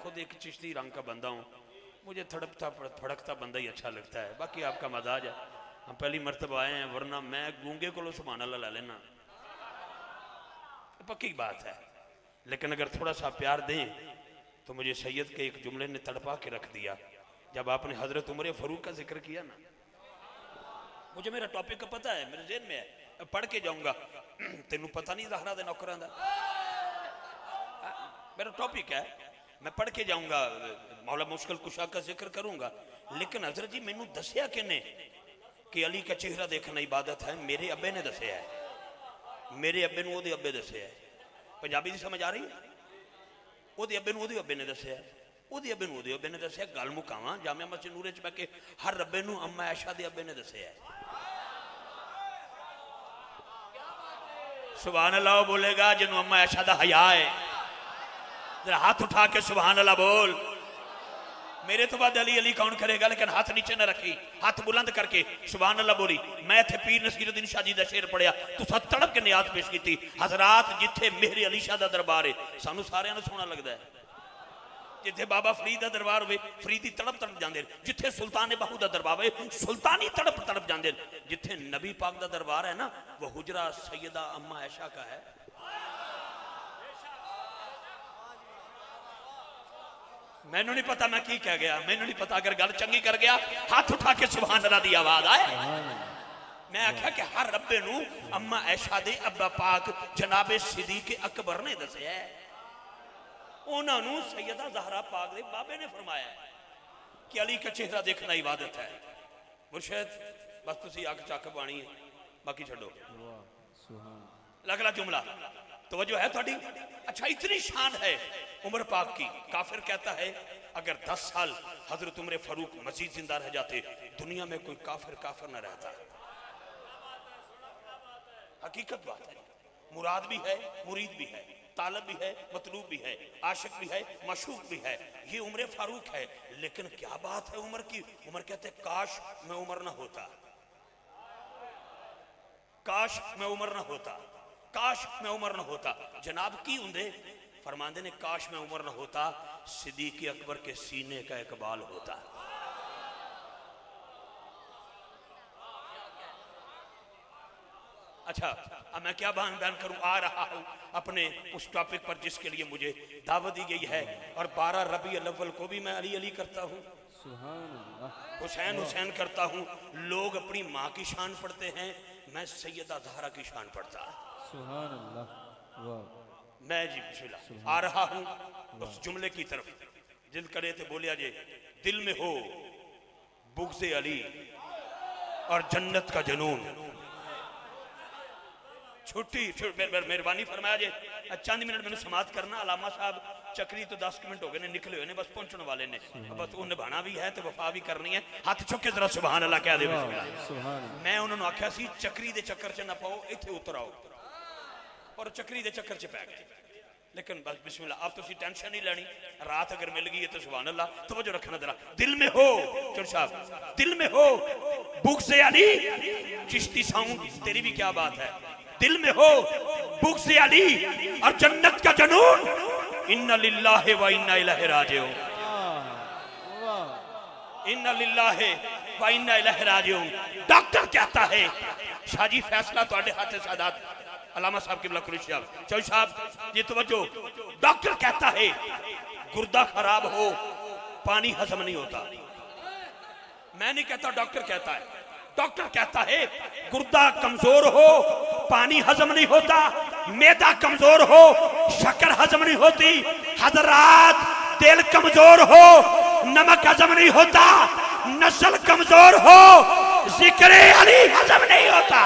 खुद एक चिश्ती रंग का बंदा हूँ, मुझे थड़पता फड़कता बंदा ही अच्छा लगता है, बाकी आपका मजाज है। हम पहली मरतबा आए हैं, वरना मैं गूंगे को सुभान अल्लाह ला लेना, पक्की बात है। लेकिन अगर थोड़ा सा प्यार दें तो मुझे सैयद के एक जुमले ने तड़पा के रख दिया। जब आपने हजरत उमर फारूक का जिक्र किया ना, मुझे मेरा टॉपिक का पता है, मेरे जेहन में है, मैं पढ़ के जाऊंगा। तेनू पता नहीं ज़हरा दे नौकरां दा, मेरा टॉपिक है, मैं पढ़ के जाऊंगा, मौला मुश्किल कुशा का जिक्र करूंगा। लेकिन हजरत जी मैनू दसिया किने कि अली का चेहरा देखना इबादत है? मेरे अब्बे ने दसिया है, मेरे अब्बे नूं ओहदे अब्बे दसिया है। पंजाबी दी समझ आ रही है? ओहदे अब्बे नूं ओहदे अब्बे ने दसिया है, ओहदे अब्बे नूं ओहदे अब्बे ने दसिया। गल मुकावां, जामिया मस्जिद नूरे च बैठ के हर अब्बे नूं अम्मा आयशा दे अब्बे ने दसिया है। सुभान अल्लाह बोलेगा जिन्हों अम्मा आयशा दा हया है, जरा हाथ उठा के सुभान अल्लाह बोल। मेरे तो बाद अली अली कौन करेगा? लेकिन हाथ नीचे न रखी, हाथ बुलंद करके सुभान अल्लाह बोली। मैं इत्थे पीर नसीरुद्दीन शाह जी दा शेर पढ़िया, तुसां तड़प के नियाज पेश की। हजरात जिथे मेरे अली शाह दा दरबार है, सानू सारियां नूं सोहना लगदा है। जिथे बाबा फरीद दा दरबार होवे, फरीदी तड़प तड़प जांदे। जिथे सुल्तान बाहू दा दरबार होवे, सुल्तानी तड़प तड़प जांदे। जिथे नबी पाक दा दरबार है ना, वो हुजरा सैयदा अम्मा आयशा का है। मैनू नहीं पता मैं की कह गया, मैनू नहीं पता। अगर गल चंगी कर गया हाथ उठा के सुभान अल्लाह दी आवाज आए। मैं आख्या कि हर रब्बे नू अम्मा ऐशा दे अब्बा पाक जनाबे सिद्दीक अकबर ने दसिया है। उन्होंने सैयदा ज़हरा पाक दे बाबे ने फरमाया कि अली का चेहरा देखना इबादत है। मुर्शद बस तुसी अग चक पानी है, बाकी छो। अगला जुमला तवज्जो है थोड़ी? अच्छा, इतनी शान है उमर पाक की, काफिर कहता है अगर 10 साल हजरत उमर फारूक मजीद जिंदा रह जाते, दुनिया में कोई काफिर काफिर न रहता। हकीकत बात है। मुराद भी है, मुरीद भी है, तालब भी है, मतलूब भी है, आशिक भी है, मशूक भी है। ये उमर फारूक है। लेकिन क्या बात है उमर की? उमर कहते काश मैं उमर ना होता, काश मैं उमर ना होता, काश मैं उमर ना होता। जनाब की होंदे? फरमांदे ने काश मैं उमर ना होता, सिद्दीक अकबर के सीने का इकबाल होता। अच्छा, अब मैं क्या बयान करूं? आ रहा हूं अपने उस टॉपिक पर जिसके लिए मुझे दावत दी गई है। और 12 रबीउल अव्वल को भी मैं अली अली करता हूं, हुसैन हुसैन करता हूं। लोग अपनी माँ की शान पढ़ते हैं, मैं सैयदा ज़हरा की शान पढ़ता। सुभान अल्लाह। मैं जी बिस्मिल्लाह आ रहा हूं उस जुमले की तरफ। दिल करे तो बोलिया जे, दिल में हो बुग़्ज़े अली और जन्नत का जनून। छुट्टी मेहरबानी फरमाया जे, चंद मिनट मैंने समाप्त करना। अलामा साहब चक्री तो 10 मिनट हो गए ने, निकले हुए ने, बस पहुंचने वाले ने। बस वो निभाना भी है तो वफा भी करनी है। हाथ चुक के जरा सुभान अल्लाह कह दे। मैं उन्होंने आख्या सी चक्री दे चक्कर च ना पाओ, इत्थे उतर आओ, और चक्री दे चक्कर च पै गए। लेकिन बस बिस्मिल्लाह, आप तुसी टेंशन नहीं लेनी। रात अगर मिल गई है तो सुभान अल्लाह। तवज्जो रखना जरा। दिल में हो चुर साहब, दिल में हो बुग़्ज़े अली। चिश्ती साउंड तेरी भी क्या बात है? दिल में हो बुग़्ज़े अली और जन्नत का जुनून। इन्ना लिल्लाहि व इन्ना इलैहि राजिऊन, इन्ना लिल्लाहि व इन्ना इलैहि राजिऊन। डॉक्टर कहता है, शाजी फैसला तुहाडे हाथ सादात अलामा साहब किबला कुरैशी साहब, चौधरी साहब ये तवज्जो। डॉक्टर कहता है गुर्दा खराब हो पानी हजम नहीं होता। मैं नहीं कहता, डॉक्टर कहता है। डॉक्टर कहता है गुर्दा कमजोर हो पानी हजम नहीं होता, मैदा कमजोर हो शक्कर हजम नहीं होती, हजरात दिल कमजोर हो नमक हजम नहीं होता, नस्ल कमजोर हो जिक्र अली हजम नहीं होता।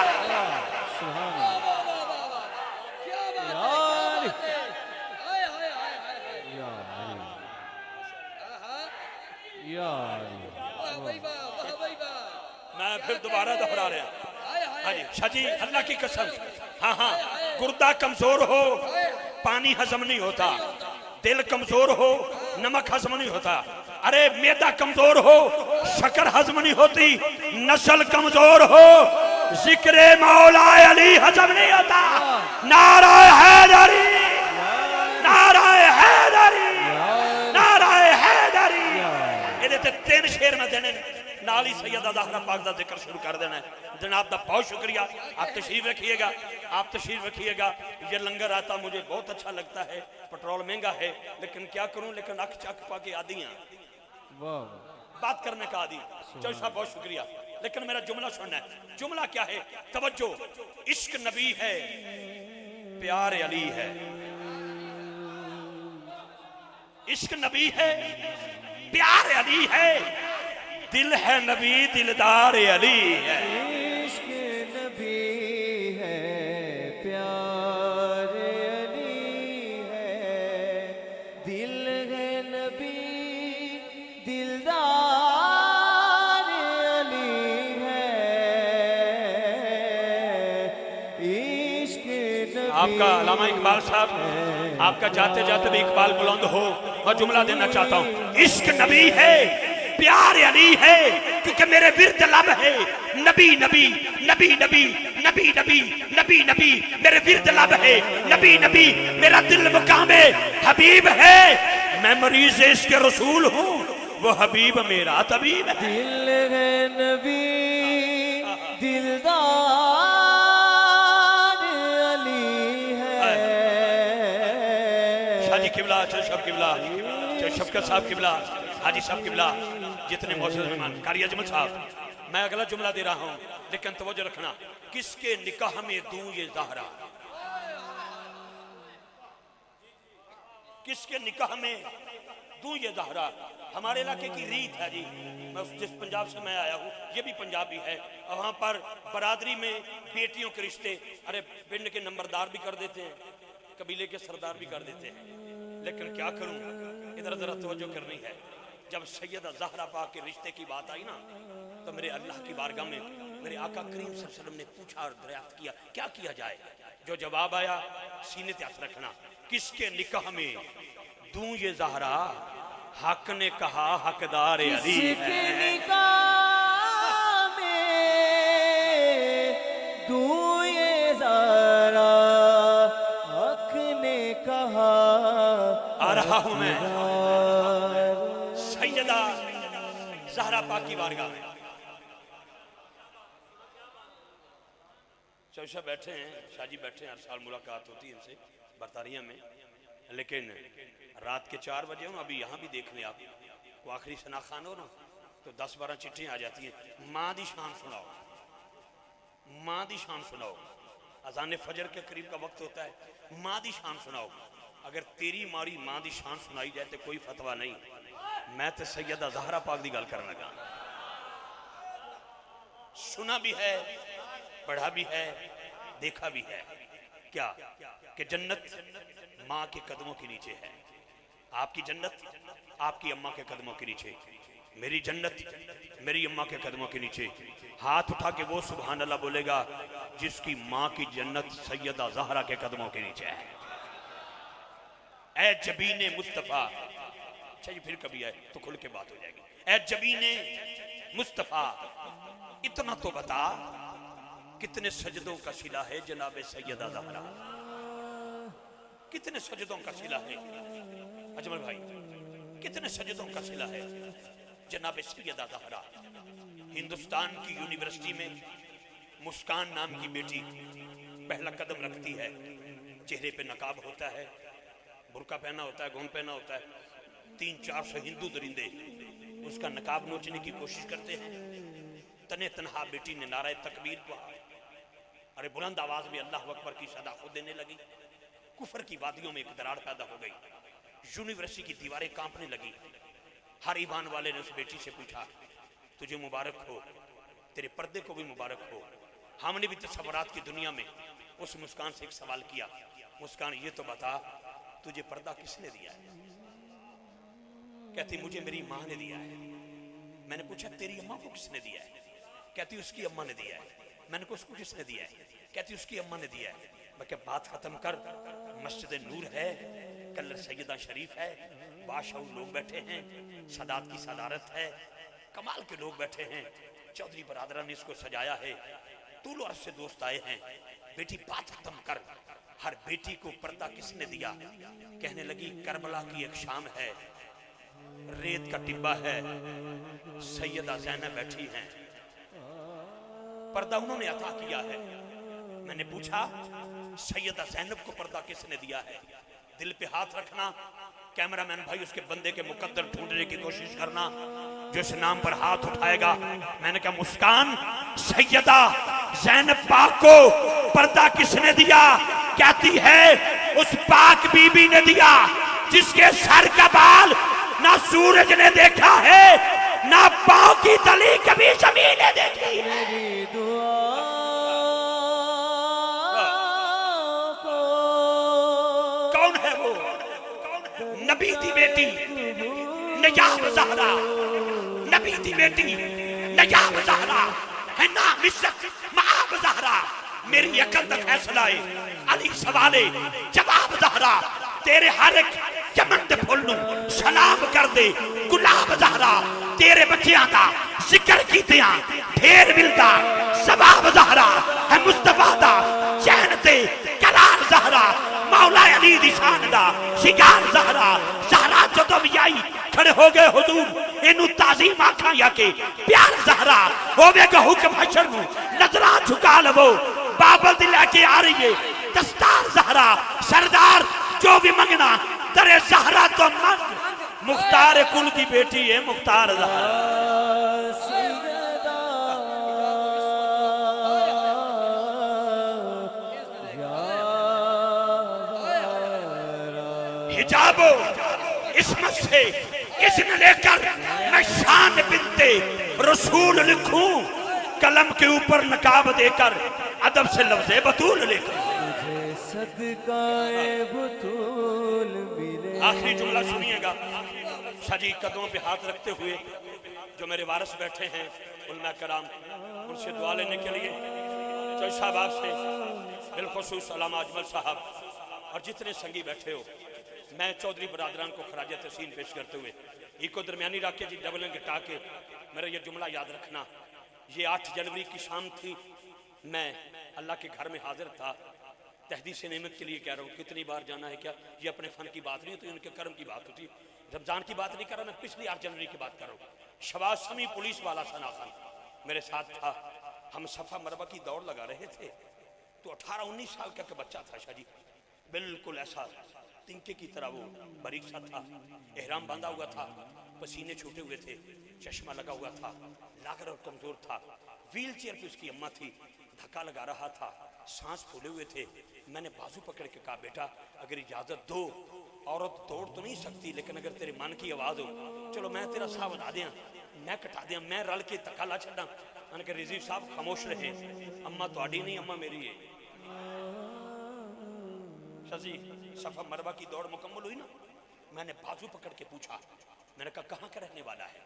मैं फिर दोबारा दोहरा रहा। हाँ जी शाजी, अल्लाह की कसम। हाँ हाँ, गुर्दा कमजोर हो पानी हजम नहीं होता, दिल कमजोर हो नमक हजम नहीं होता, अरे मैदा कमजोर हो शक्कर हजम नहीं होती, नस्ल कमजोर हो जिक्र मौला अली हजम नहीं होता। नारा हैदरी, नारा हैदरी, नारा ਇਹਦੇ ਤੇ 3 शेर मैं देने नाल ही सैयदा ज़हरा पाक का जिक्र शुरू कर देना है। जनाब का बहुत शुक्रिया, आप तशरीफ रखिएगा, आप तशरीफ रखिएगा। ये लंगर आता मुझे बहुत अच्छा लगता है। पेट्रोल महंगा है लेकिन क्या करूं, लेकिन अख चख पा के आदि हैं, बात करने का आदि। चौधरी साहब बहुत शुक्रिया, लेकिन मेरा जुमला सुनना है। जुमला क्या है? तवज्जो। इश्क नबी है, प्यार अली है। इश्क नबी है, प्यार अली है, दिल है नबी, दिलदार अली है। इश्क नबी है, प्यार अली है, दिल है नबी, दिलदार अली है। इश्क नबी। आपका अल्लामा इकबाल साहब, आपका जाते जाते भी इकबाल बुलंद हो। और जुमला देना चाहता हूं, इश्क नबी है, प्यार अली है, क्योंकि मेरे विरद लब है नबी नबी नबी नबी नबी नबी नबी नबी, मेरे विरद लब है नबी नबी, मेरा दिल मुकामे हबीब है। मैं मरीज इश्क रसूल हूँ, वो हबीब मेरा तबीब है। दिल है नबी, दिलदार अली है। शाजी किबला, शब किबला, शफकत साहब किबला, हाजी साहब किबला, जितने मौजूद मेहमान, कारी अजमल साहब, मैं अगला जुमला दे रहा हूं, लेकिन तवज्जो रखना। किसके निकाह में दूं ये ज़हरा, किसके निकाह में दूं ये ज़हरा। हमारे इलाके की रीत है जी, मैं जिस पंजाब से मैं आया हूँ, ये भी पंजाबी है, और वहाँ पर बरादरी में बेटियों के रिश्ते, अरे पिंड के नंबरदार भी कर देते हैं, कबीले के सरदार भी कर देते हैं। लेकिन क्या करूं, इधर जरा तवज्जो करनी है। जब सैयदा ज़हरा पाक के रिश्ते की बात आई ना, तो मेरे अल्लाह की बारगाह में मेरे आका करीम सल्लल्लाहु अलैहि वसल्लम ने पूछा और दरियाफ्त किया, क्या किया जाए? जो जवाब आया, सीने पे हाथ रखना। किसके निकाह में दूं ये ज़हरा, हक ने कहा हकदार अली किसके है। निकाह में दूं ये ज़हरा, हक ने कहा। आ रहा हूं मैं सैयदा ज़हरा पाक की बारगाह में। चौशा बैठे हैं, शाजी बैठे हैं, हर साल मुलाकात होती है इनसे बरतानिया में, लेकिन रात के 4 बजे हो, अभी यहाँ भी देख लें आप, को आखिरी सना खान हो ना, तो 10-12 चिट्ठियाँ आ जाती हैं। माँ दी शान सुनाओ, माँ दी शान सुनाओ। अजान फजर के करीब का वक्त होता है, माँ दी शान सुनाओ। अगर तेरी मारी माँ दी शान सुनाई जाए तो कोई फतवा नहीं। मैं तो सैयदा ज़हरा पाक दी गल करन लगा। सुना भी है, पढ़ा भी है, देखा भी है। क्या कि जन्नत माँ के कदमों के नीचे है। आपकी जन्नत आपकी अम्मा के कदमों के नीचे, मेरी जन्नत मेरी अम्मा के कदमों के नीचे। हाथ उठा के वो सुभान अल्लाह बोलेगा जिसकी माँ की जन्नत सैयदा ज़हरा के कदमों के नीचे है। ऐ जबीने मुस्तफ़ा, अच्छा ये फिर कभी आए तो खुल के बात हो जाएगी। ऐ जबीने मुस्तफ़ा, इतना तो बता कितने सजदों का सिला है जनाबे सैयदा ज़हरा, कितने सजदों का सिला है अजमल भाई, कितने सजदों का सिला है जनाबे सैयदा ज़हरा। हिंदुस्तान की यूनिवर्सिटी में मुस्कान नाम की बेटी पहला कदम रखती है। चेहरे पे नकाब होता है, बुर्का पहना होता है, गौन पहना होता है। 300-400 हिंदू दरिंदे उसका नकाब नोचने की कोशिश करते हैं। तने तनहा बेटी ने नारा तकबीर कहा, अरे बुलंद आवाज में अल्लाह अकबर की सदा खुद देने लगी। कुफर की वादियों में एक दरार पैदा हो गई, यूनिवर्सिटी की दीवारें कांपने लगी। हर ईमान वाले ने उस बेटी से पूछा, तुझे मुबारक हो, तेरे पर्दे को भी मुबारक हो। हमने भी तस्वुरात की दुनिया में उस मुस्कान से एक सवाल किया, मुस्कान ये तो बता तुझे पर्दा किसने दिया है? कहती मुझे मेरी माँ ने दिया है। मैंने पूछा तेरी अम्मा को किसने दिया है? कहती उसकी अम्मा ने दिया है। मैंने कहा उसको किसने दिया है? कहती उसकी अम्मा ने दिया है। मैं क्या बात खत्म कर, मस्जिद नूर है, कल सैयदा शरीफ है, बादशाह लोग बैठे हैं, सदात की सदारत है, कमाल के लोग बैठे हैं, चौधरी बरादरा ने इसको सजाया है, तूल और से दोस्त आए हैं। बेटी बात खत्म कर, हर बेटी को पर्दा किसने दिया? कहने लगी करबला की एक शाम है, रेत का टिब्बा है, सैयदा ज़ैनब बैठी हैं, पर्दा उन्होंने अता किया है। मैंने पूछा सैयदा ज़ैनब को पर्दा किसने दिया है? दिल पे हाथ रखना, कैमरामैन भाई उसके बंदे के मुकद्दर ढूंढने की कोशिश करना जो इस नाम पर हाथ उठाएगा। मैंने कहा मुस्कान, सैयदा ज़ैनब पाक को पर्दा किसने दिया? कहती है उस पाक बीबी ने दिया जिसके सर का बाल ना सूरज ने देखा है ना पांव की तली कभी जमीन ने देखी है। मेरी दुआ को कौन है वो? नबी की बेटी नजाब ज़हरा, नबी की बेटी नजाब ज़हरा है ना, इज्जत माब ज़हरा। मेरी अकल का फैसला है, अली सवाले जवाब ज़हरा, तेरे हर एक चमन दे फुल नू सलाम कर दे गुलाब ज़हरा, तेरे बच्चियां दा जिक्र कीतियां ढेर मिलदा सवाब ज़हरा है, मुस्तफा दा चैन ते करार ज़हरा, मौला अली दी शान दा शिकार ज़हरा। ज़हरा जदों भी आई खड़े हो गए हुजूर, इनू ताज़ीम आखा या के प्यार ज़हरा होवेगा हुक्म हशर नू नजरां झुका लवो, बाबल दी लेके आ रही है दस्तार ज़हरा। सरदार जो भी मंगना तेरे ज़हरा तो मंग, मुख्तार कुल की बेटी है मुख्तार ज़हरा। हिजाबो इसमत से इसने लेकर मैं शान बिनते रसूल लिखूं, कलम के ऊपर नकाब देकर अदब से लफ्ज़े बतूल लेकर। सदकाए बतूल मिले। आखिरी जुमला सुनिएगा शाजी, कदमों पे हाथ रखते हुए जो मेरे वारिस बैठे हैं उलमा कराम, उनसे दुआ लेने के लिए चौधरी साहब आपसे बिलखुसूस अल्लामा अजमल साहब और जितने संगी बैठे हो, मैं चौधरी बरादरान को खराज तहसीन पेश करते हुए इको दरमियानी रख के जी डबल घटा के मेरा ये जुमला याद रखना। ये 8 जनवरी की शाम थी, मैं अल्लाह के घर में हाजिर था। तहदीस नेमत के लिए कह रहा हूँ, कितनी बार जाना है क्या, ये अपने फन की बात नहीं होती, उनके कर्म की बात होती। रमजान की बात नहीं कर रहा मैं, पिछली 8 जनवरी की बात कर रहा हूँ। शबाज समी पुलिस वाला सनाखन मेरे साथ था, हम सफ़ा मरवा की दौड़ लगा रहे थे। तो 18-19 साल का बच्चा था शाजी, बिल्कुल ऐसा तिनके की तरह वो बारीक सा था, एहराम बांधा हुआ था, पसीने छूटे हुए थे, चश्मा लगा हुआ था, लागर और कमजोर था। व्हील चेयर पे उसकी अम्मा थी, धक्का लगा रहा था, सांस फूले हुए थे। मैंने बाजू पकड़ के कहा बेटा अगर इजाजत दो, औरत दौड़ तो नहीं सकती लेकिन अगर तेरे मन की आवाज हो, चलो मैं तेरा साह बता दिया, मैं कटा दिया, मैं रल के धक्का ला छड़ा। मैंने कहा रिजवी साहब खामोश रहे, अम्मा तुहाडी नहीं अम्मा मेरी है। शाजी सफा मरवा की दौड़ मुकम्मल हुई ना, मैंने बाजू पकड़ के पूछा, मैंने कहा कहाँ का रहने वाला है?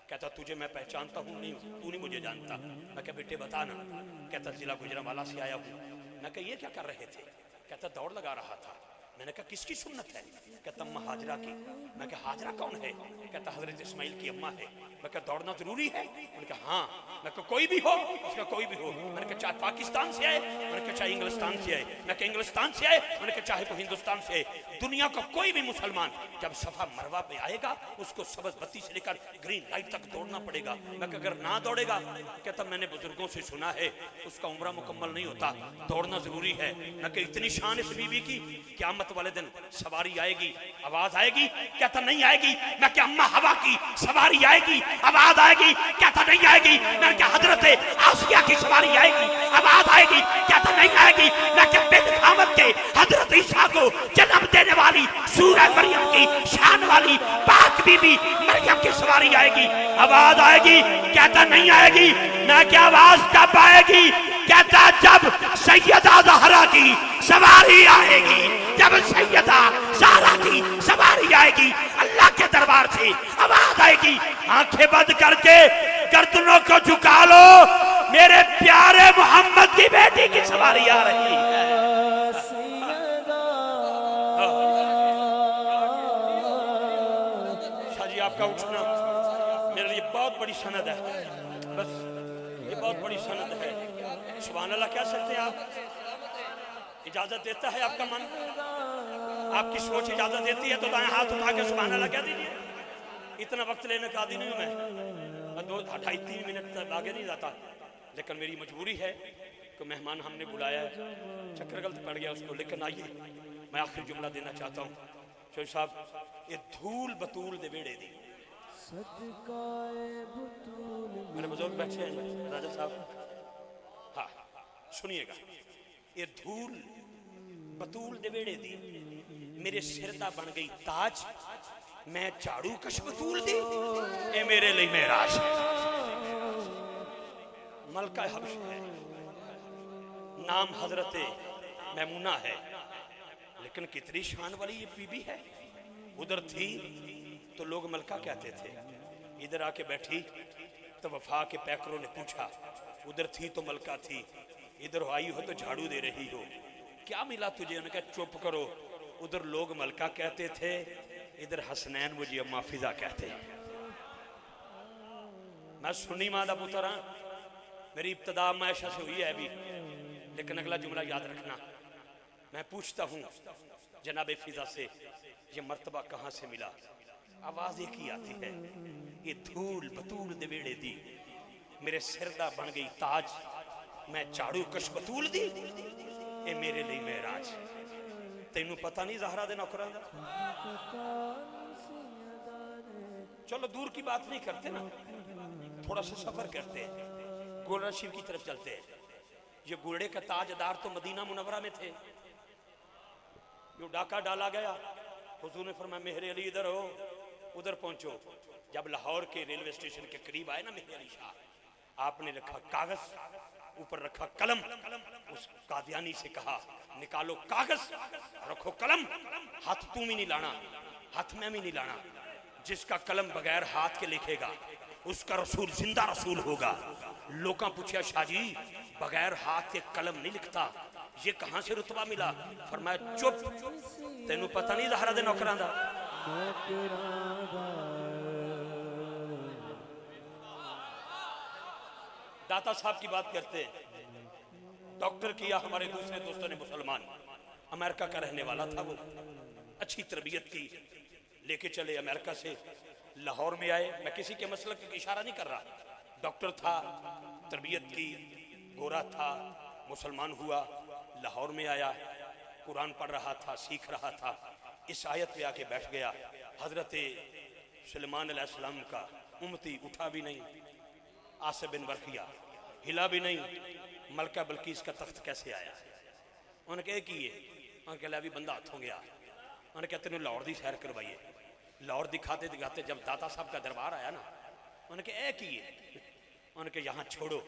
कहता तुझे मैं पहचानता हूँ, नहीं तू नहीं मुझे जानता। मैं कहा बेटे बता ना। कहता जिला गुजरांवाला से आया हूँ। मैं कहा ये क्या कर रहे थे? कहता दौड़ लगा रहा था। मैंने कहा किसकी सुन्नत है? कहता अम्मा हाजरा की। मैं कहा हाजरा कौन है? कहता हजरत इस्माइल की अम्मा है। मैं कहा दौड़ना जरूरी है? मैंने कहा हाँ। मैं कहा कोई भी हो? उसका कोई भी हो। मैंने कहा चाहे पाकिस्तान से आए, मैंने कहा चाहे इंग्लिस्तान से आए, मैं कहा इंग्लिस्तान से आए, मैंने कहा चाहे तो हिंदुस्तान से आए, दुनिया का कोई भी मुसलमान जब सफा मरवा पे आएगा उसको सबज बत्ती से लेकर ग्रीन लाइट तक दौड़ना पड़ेगा। मैं कहा अगर ना दौड़ेगा? कहता मैंने बुजुर्गों से सुना है उसका उम्र मुकम्मल नहीं होता, दौड़ना जरूरी है। मैं कहा इतनी शान इस बीवी की, क़यामत वाले दिन सवारी आएगी, आवाज आएगी? कहता नहीं आएगी। मैं क्या अम्मा हवा की सवारी आएगी, आवाज आएगी? कहता नहीं आएगी। मैं क्या हजरत आसिया की सवारी आएगी, आवाज आएगी? कहता नहीं आएगी। मैं क्या बिन्त आमद के हजरत ईसा को जन्म देने वाली सूरह मरियम की शान वाली पाक बीबी मरियम की सवारी आएगी, आवाज आएगी? कहता नहीं आएगी। मैं क्या आवाज कब आएगी? कहता जब सैयदा ज़हरा की सवारी आएगी, जब सैयदा ज़हरा की सवारी आएगी, अल्लाह के दरबार से आवाज आएगी। आंखें बंद करके गर्दनों को झुका लो, मेरे प्यारे मोहम्मद की बेटी की सवारी आ रही है। शाजी आपका उठना मेरे लिए बहुत बड़ी सनद है, बस ये बहुत बड़ी सनद है। सुभान अल्लाह कह सकते हैं आप? इजाजत देता है आपका मन? आपकी सोच इजाजत देती है तो दाएं हाथ उठा के सुभान अल्लाह कह दीजिए। इतना वक्त लेने का आदी नहीं हूं मैं 2-2.5-3 मिनट तक आगे नहीं जाता, लेकिन मेरी मजबूरी है कि मेहमान हमने बुलाया है, चक्कर गलत पड़ गया उसको। लेकिन आइए मैं आखिरी जुमला देना चाहता हूँ। शोर साहब ये धूल बतूल दे बेड़े दी, सदकाए बतूल मेरे बुजुर्ग बैठे हैं राजा साहब, हाँ सुनिएगा, ये धूल बतूल दे बेड़े दी मेरे सिर दा बन गई ताज, मैं झाड़ू कश बतूल दी ये मेरे लिए मेराज है। मलका हबश है, नाम हजरत मैमुना है, लेकिन कितनी शान वाली ये बीबी है। उधर थी तो लोग मलका कहते थे, इधर आके बैठी तो वफा के पैकरों ने पूछा, उधर थी तो मलका थी, इधर आई हो तो झाड़ू दे रही हो, क्या मिला तुझे? उन्होंने कहा चुप करो, उधर लोग मलका कहते थे, इधर हसनैन मुझे अम्मा फिजा कहते हैं। मैं सुन्नी मां दा पुत्र हाँ, मेरी इब्तदा अम्मा ऐशा से हुई है अभी, लेकिन अगला जुमला याद रखना। मैं पूछता हूँ जनाबे फिजा से, ये मर्तबा कहाँ से मिला? आवाज एक ही आती है, ये धूल बतूल दे वेड़े दी मेरे सिर दा बन गई ताज, मैं झाड़ू कश बतूल दी ये मेरे लिए मेराज। तेनू पता नहीं ज़हरा दे नौकरां दा? चलो दूर की बात नहीं करते ना, थोड़ा सा सफर करते हैं, गोलरा शिव की तरफ चलते हैं। ये घोड़े का ताजदार तो मदीना मुनव्वरा में थे, जो डाका डाला गया, हुजूर ने फरमाया मेहर अली इधर हो, उधर पहुंचो। जब लाहौर के रेलवे स्टेशन के करीब आए ना मेहर अली शाह, आपने रखा कागज, ऊपर रखा कलम, उस कादियानी से कहा निकालो कागज, रखो कलम, हाथ तू भी नहीं लाना, हाथ में भी नहीं लाना, जिसका कलम बगैर हाथ के लिखेगा उसका रसूल जिंदा रसूल होगा। लोग पूछा शाह जी बगैर हाथ के कलम नहीं लिखता, ये कहां से रुतबा मिला? फरमाया चुप, तेनू पता नहीं ज़हरा दे नौकरां दा? दाता साहब की बात करते हैं, डॉक्टर किया हमारे दूसरे दोस्तों ने, मुसलमान, अमेरिका का रहने वाला था वो, अच्छी तरबियत की, लेके चले अमेरिका से लाहौर में आए। मैं किसी के मसलक की इशारा नहीं कर रहा, डॉक्टर था, तरबियत की, गोरा था, मुसलमान हुआ, लाहौर में आया, कुरान पढ़ रहा था, सीख रहा था, इस आयत पे आके बैठ गया। हजरत सुलेमान अलैहिस्सलाम का उम्मती उठा भी नहीं, आसिफ बिन बरखिया हिला भी नहीं, मलका बल्कीस का तख्त कैसे आया? उन्होंने कहा कि उन्होंने कहा अभी बंदा हाथों गया, उन्होंने कहा तेन लाहौर की सैर करवाइए। लाहौर दिखाते दिखाते जब दाता साहब का दरबार आया ना, उन्होंने कहा कि उन्होंने कहा यहाँ छोड़ो,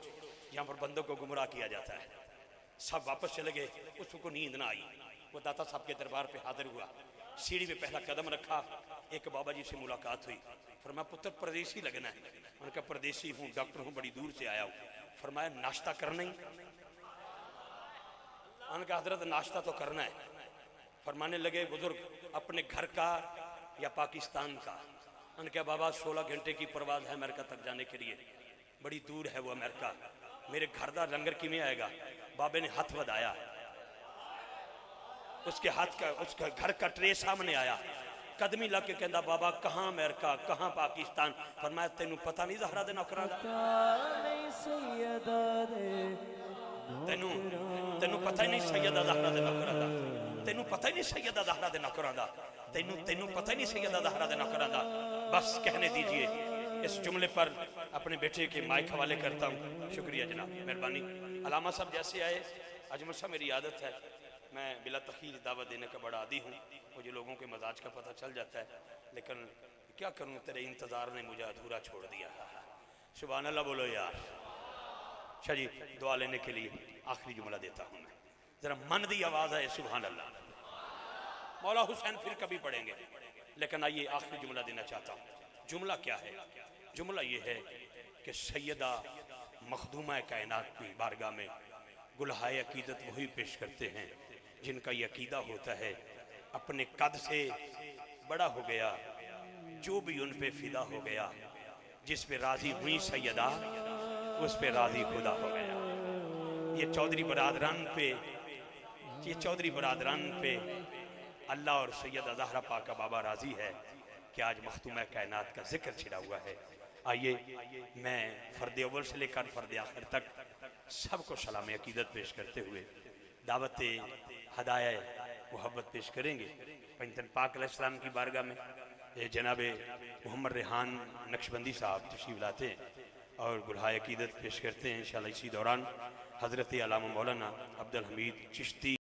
यहाँ पर बंदों को गुमराह किया जाता है। सब वापस चले गए, उसको नींद ना आई, वो दाता साहब के दरबार पे हाजिर हुआ, सीढ़ी पे पहला कदम रखा, एक बाबा जी से मुलाकात हुई, फरमाया पुत्र परदेसी लगना है? उन्होंने कहा परदेसी हूँ, डॉक्टर हूँ, बड़ी दूर से आया हूँ। फरमाया नाश्ता करना ही? उन्होंने कहा हजरत नाश्ता तो करना है। फरमाने लगे बुजुर्ग अपने घर का या पाकिस्तान का? उन्होंने कहा बाबा 16 घंटे की परवाज है अमेरिका तक जाने के लिए, बड़ी दूर है वो अमेरिका, मेरे घर का लंगर किमें आएगा? बाबे ने हाथ बढ़ाया, उसके हाथ का उसका घर का ट्रे सामने आया, कदमी ला के कहता बाबा कहाँ अमेरिका कहाँ पाकिस्तान? फरमाया तेनू पता नहीं ज़हरा दे नौकरां दा? तेनू तेनू पता ही नहीं सैयदा ज़हरा दे नौकरां दा? तेनू पता ही नहीं सैयदा ज़हरा दे नौकरां दा? तेनू पता ही नहीं सैयदा ज़हरा दे नौकरां दा? बस कहने दीजिए। इस जुमले पर अपने बेटे के माइक हवाले करता हूँ। शुक्रिया जनाब, मेहरबानी। अलामा साहब जैसे आए, अजमल साहब मेरी आदत है मैं बिला तखीर दावत देने का बड़ा आदी हूँ, मुझे लोगों के मजाज का पता चल जाता है, लेकिन क्या करूँ तेरे इंतज़ार ने मुझे अधूरा छोड़ दिया। सुभान अल्लाह बोलो यार। अच्छा जी, दुआ लेने के लिए आखिरी जुमला देता हूँ मैं, ज़रा मन दी आवाज़ है सुभान अल्लाह। मौला हुसैन फिर कभी पढ़ेंगे, लेकिन आइए आखिरी जुमला देना चाहता हूँ। जुमला क्या है? जुमला ये है कि सैयदा मखदूमा कायनात की बारगाह में गुलहाए अकीदत वही पेश करते हैं जिनका ये अकीदा होता है अपने कद से बड़ा हो गया, जो भी उन पे फिदा हो गया, जिस पे राजी हुई सैयदा उस पे राजी खुदा हो गया। ये चौधरी बरादरान पे अल्लाह और सैयदा ज़हरा पाक का बाबा राजी है, कि आज मखतूम कायनात का जिक्र छिड़ा हुआ है। आइए मैं फ़र्द अव्वल से लेकर फ़र्द आखिर तक सबको सलाम अकीदत पेश करते हुए दावत हदाया मोहब्बत पेश करेंगे। पंजतन पाक अलैहिस्सलाम की बारगाह में जनाब मोहम्मद रेहान नक्शबंदी साहब तशरीफ़ लाते हैं और गुलहाय अकीदत पेश करते हैं। इंशाअल्लाह इसी दौरान हज़रत अल्लामा मौलाना अब्दुल हमीद चिश्ती